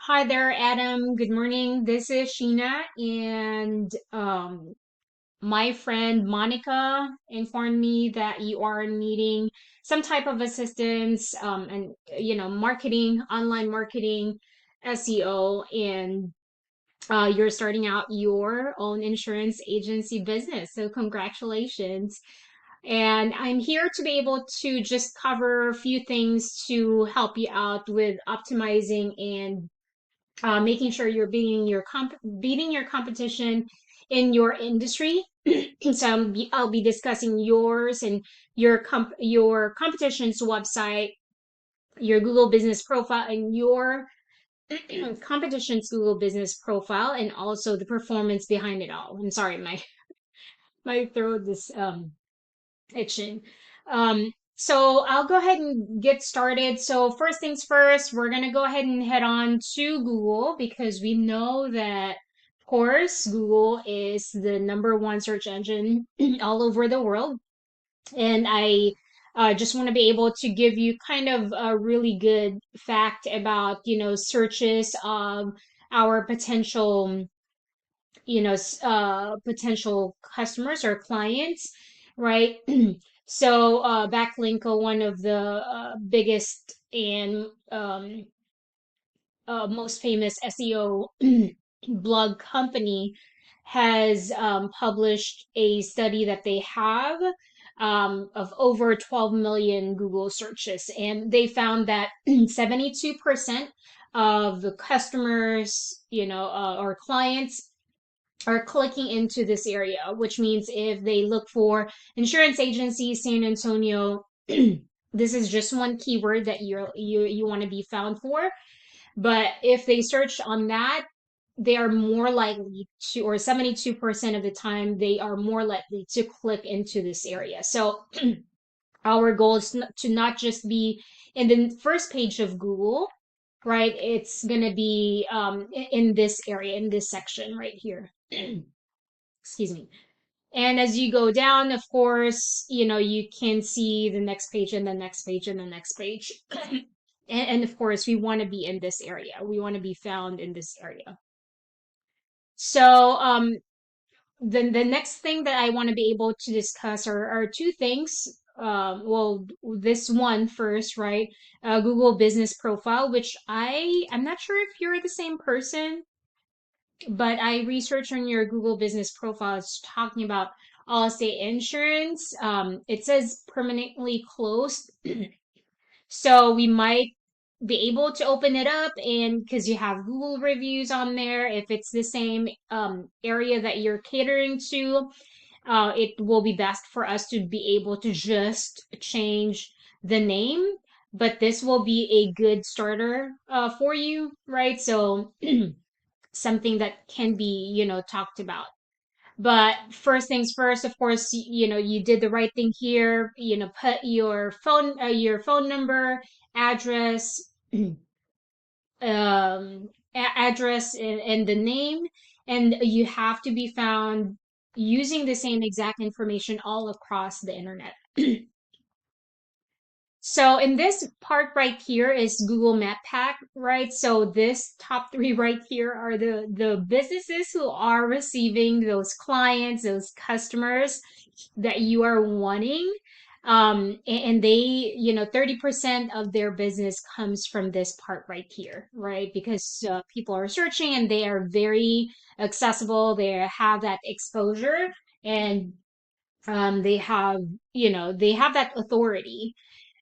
Hi there, Adam. Good morning. This is Sheena, and my friend Monica informed me that you are needing some type of assistance, and marketing, online marketing, SEO, and you're starting out your own insurance agency business. So congratulations. And I'm here to be able to just cover a few things to help you out with optimizing and making sure you're beating your competition in your industry. So I'll be discussing yours and your competition's website, your Google business profile, and your competition's Google business profile, and also the performance behind it all. I'm sorry, my throat is itching. So I'll go ahead and get started. So first things first, we're gonna go ahead and head on to Google because we know that, of course, Google is the number one search engine all over the world. And I just want to be able to give you kind of a really good fact about, searches of our potential customers or clients, right? So, Backlinko, one of the biggest and most famous SEO blog company, has published a study that they have of over 12 million Google searches, and they found that 72% of the customers, or clients are clicking into this area, which means if they look for insurance agency San Antonio, this is just one keyword that you want to be found for. But if they search on that, they are more likely to, or 72% of the time, they are more likely to click into this area. So our goal is to not just be in the first page of Google, right? It's going to be in this area, in this section right here. Excuse me. And as you go down, of course, you can see the next page and the next page and the next page. And of course, we want to be in this area. We want to be found in this area. So, the next thing that I want to be able to discuss are two things. Well, this one first, right? Google Business Profile, which I'm not sure if you're the same person, but I researched on your Google Business Profile. It's talking about all estate insurance. It says permanently closed, so we might be able to open it up, and because you have Google reviews on there, if it's the same area that you're catering to, it will be best for us to be able to just change the name. But this will be a good starter for you, right? So something that can be, talked about. But first things first, of course, you did the right thing here. Put your phone number, address, address, and the name, and you have to be found using the same exact information all across the internet. So in this part right here is Google Map Pack, right? So this top three right here are the businesses who are receiving those clients, those customers that you are wanting. And they, 30% of their business comes from this part right here, right? Because people are searching and they are very accessible. They have that exposure, and they have that authority,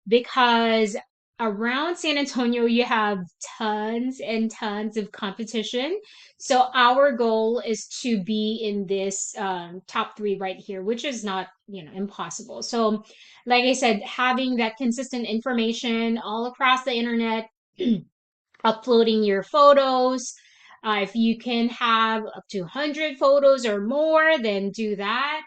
because around San Antonio, you have tons and tons of competition. So our goal is to be in this top three right here, which is not, impossible. So, like I said, having that consistent information all across the internet, uploading your photos. If you can have up to 100 photos or more, then do that,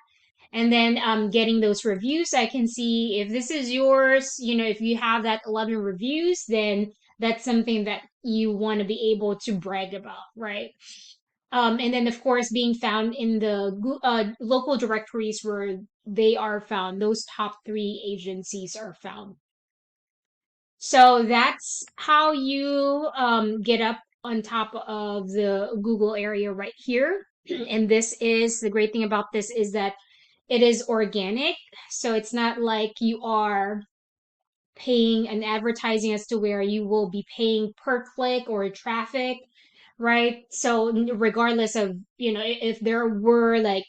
and then getting those reviews. I can see if this is yours, if you have that 11 reviews, then that's something that you want to be able to brag about, right? And then, of course, being found in the local directories where they are found, those top three agencies are found. So that's how you get up on top of the Google area right here. And this is the great thing about this is that it is organic. So it's not like you are paying an advertising as to where you will be paying per click or traffic, right? So regardless of, if there were like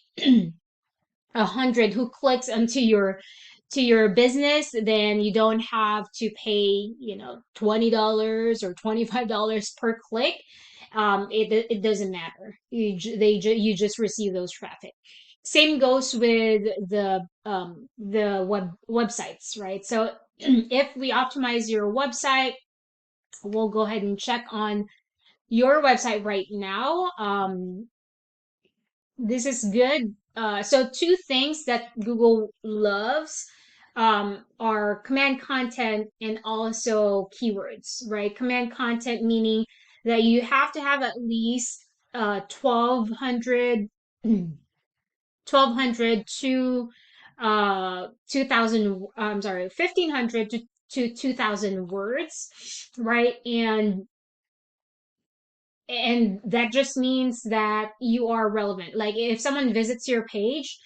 100 who clicks onto your business, then you don't have to pay, $20 or $25 per click. It doesn't matter. You just receive those traffic. Same goes with the websites, right? So if we optimize your website, we'll go ahead and check on your website right now. This is good. So two things that Google loves are command content and also keywords, right? Command content meaning that you have to have at least 1200 to 2000, I'm sorry, 1500 to 2000 words, right? And that just means that you are relevant. Like if someone visits your page,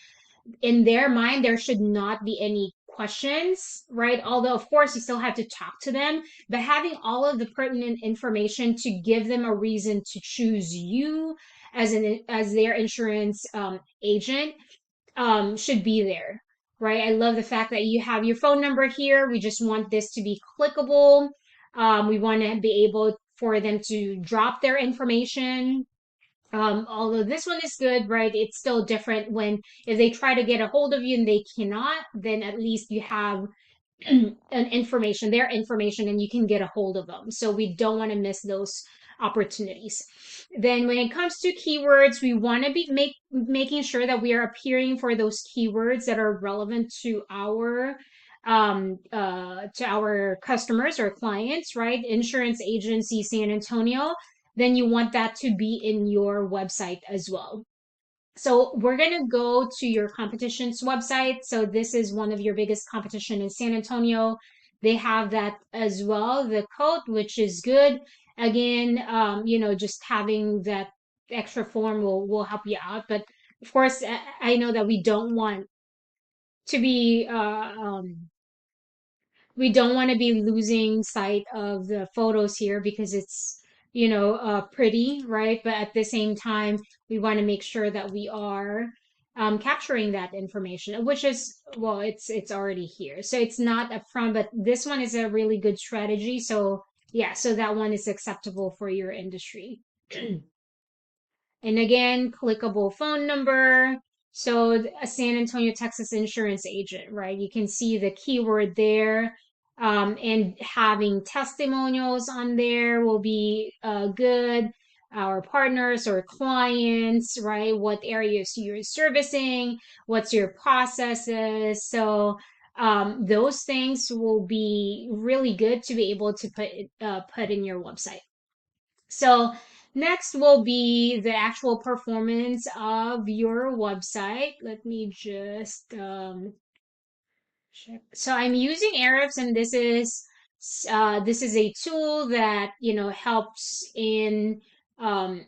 in their mind, there should not be any questions, right? Although, of course, you still have to talk to them, but having all of the pertinent information to give them a reason to choose you as their insurance agent should be there, right? I love the fact that you have your phone number here. We just want this to be clickable. We want to be able for them to drop their information. Although this one is good, right? It's still different when if they try to get a hold of you and they cannot, then at least you have their information, and you can get a hold of them. So we don't want to miss those opportunities. Then when it comes to keywords, we want to be making sure that we are appearing for those keywords that are relevant to our customers or clients, right? Insurance agency San Antonio, then you want that to be in your website as well. So we're going to go to your competition's website. So this is one of your biggest competition in San Antonio. They have that as well, the code, which is good. Again, just having that extra form will help you out. But of course, I know that to be we don't want to be losing sight of the photos here because it's pretty, right? But at the same time, we want to make sure that we are capturing that information, which is, well, it's already here, so it's not upfront, but this one is a really good strategy. So yeah, so that one is acceptable for your industry. And again, clickable phone number. So a San Antonio, Texas insurance agent, right? You can see the keyword there. And having testimonials on there will be good. Our partners or clients, right? What areas you're servicing, what's your processes. So those things will be really good to be able to put in your website. So next will be the actual performance of your website. Let me just check. So I'm using Ahrefs, and this is a tool that helps um,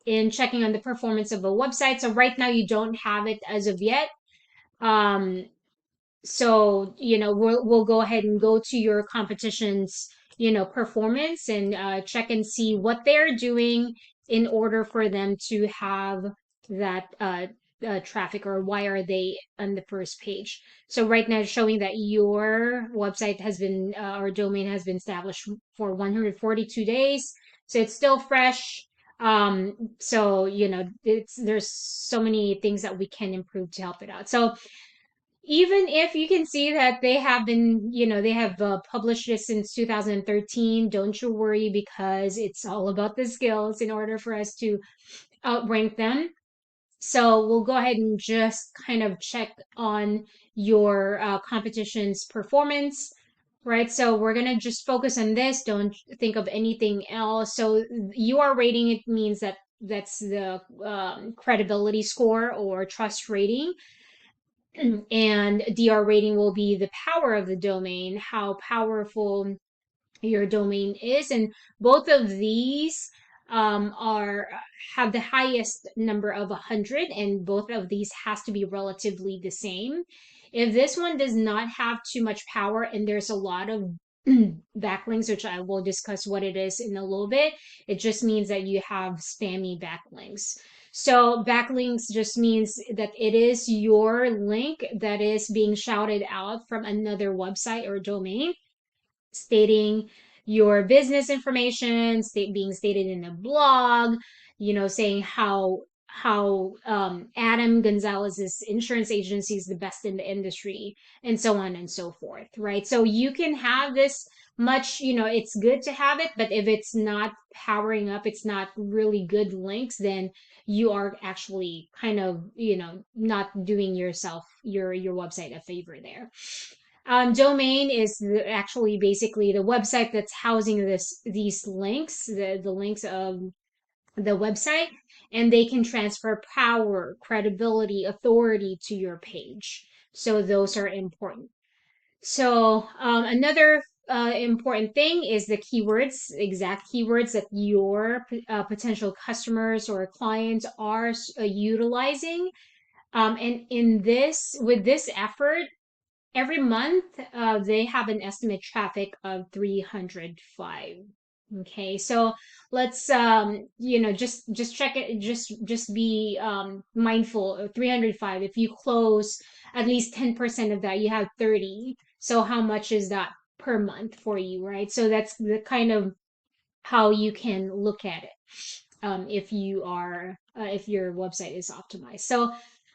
in checking on the performance of a website. So right now you don't have it as of yet. Um, so we'll go ahead and go to your competition's performance and check and see what they're doing in order for them to have that traffic, or why are they on the first page. So right now it's showing that your website has been or domain has been established for 142 days, so it's still fresh. So there's so many things that we can improve to help it out. So even if you can see that they have been, they have published this since 2013, don't you worry, because it's all about the skills in order for us to outrank them. So we'll go ahead and just kind of check on your competition's performance, right? So we're going to just focus on this. Don't think of anything else. So you are rating, it means that that's the credibility score or trust rating. And DR rating will be the power of the domain, how powerful your domain is, and both of these are have the highest number of 100, and both of these has to be relatively the same. If this one does not have too much power and there's a lot of backlinks, which I will discuss what it is in a little bit, it just means that you have spammy backlinks. So backlinks just means that it is your link that is being shouted out from another website or domain, stating your business information, being stated in a blog, saying how Adam Gonzalez's insurance agency is the best in the industry, and so on and so forth, right? So you can have this much, it's good to have it, but if it's not powering up, it's not really good links, then you are actually kind of, not doing yourself, your website a favor there. Domain is actually basically the website that's housing these links, the links of the website, and they can transfer power, credibility, authority to your page. So those are important. So another important thing is the keywords, exact keywords that your potential customers or clients are utilizing. And with this effort, every month, they have an estimate traffic of 305. Okay, so let's just check it. Just be mindful of 305. If you close at least 10% of that, you have 30. So how much is that per month for you, right? So that's the kind of how you can look at it, if your website is optimized. So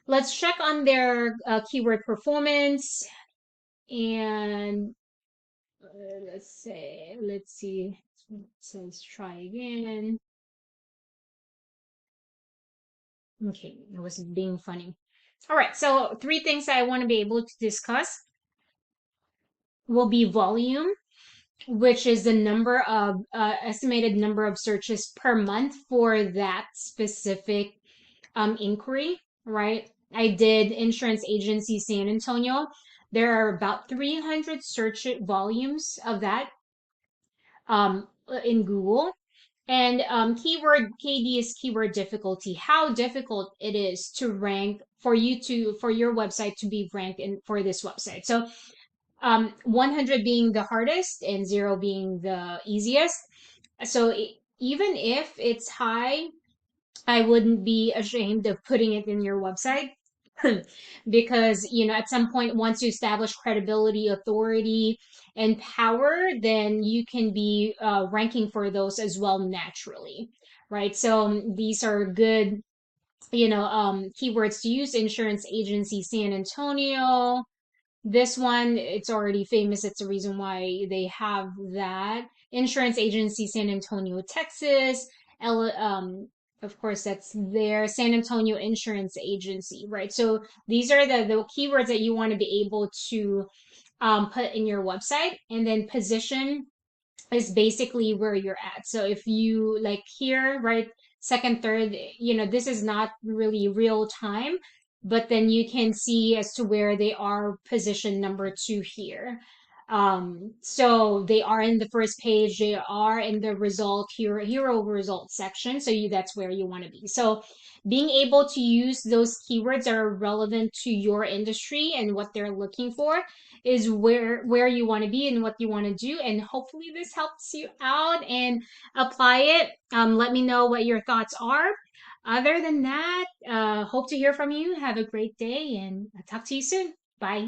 let's check on their keyword performance. And let's see. It says try again. Okay, it was being funny. All right, so three things I want to be able to discuss will be volume, which is the number of estimated number of searches per month for that specific inquiry, right? I did insurance agency San Antonio. There are about 300 search volumes of that in Google. And keyword KD is keyword difficulty, how difficult it is to rank for your website to be ranked in for this website. So 100 being the hardest and 0 being the easiest. So even if it's high, I wouldn't be ashamed of putting it in your website. Because at some point, once you establish credibility, authority, and power, then you can be ranking for those as well naturally, right? So these are good keywords to use: insurance agency San Antonio. This one, it's already famous. It's a reason why they have that. Insurance agency San Antonio, Texas. Of course, that's their San Antonio Insurance Agency, right? So these are the keywords that you want to be able to put in your website. And then position is basically where you're at. So if you like here, right, second, third, this is not really real time, but then you can see as to where they are positioned number 2 here. So they are in the first page, they are in the hero result section. So that's where you want to be. So being able to use those keywords that are relevant to your industry and what they're looking for is where you want to be and what you want to do. And hopefully this helps you out and apply it. Let me know what your thoughts are. Other than that, hope to hear from you. Have a great day and I'll talk to you soon. Bye.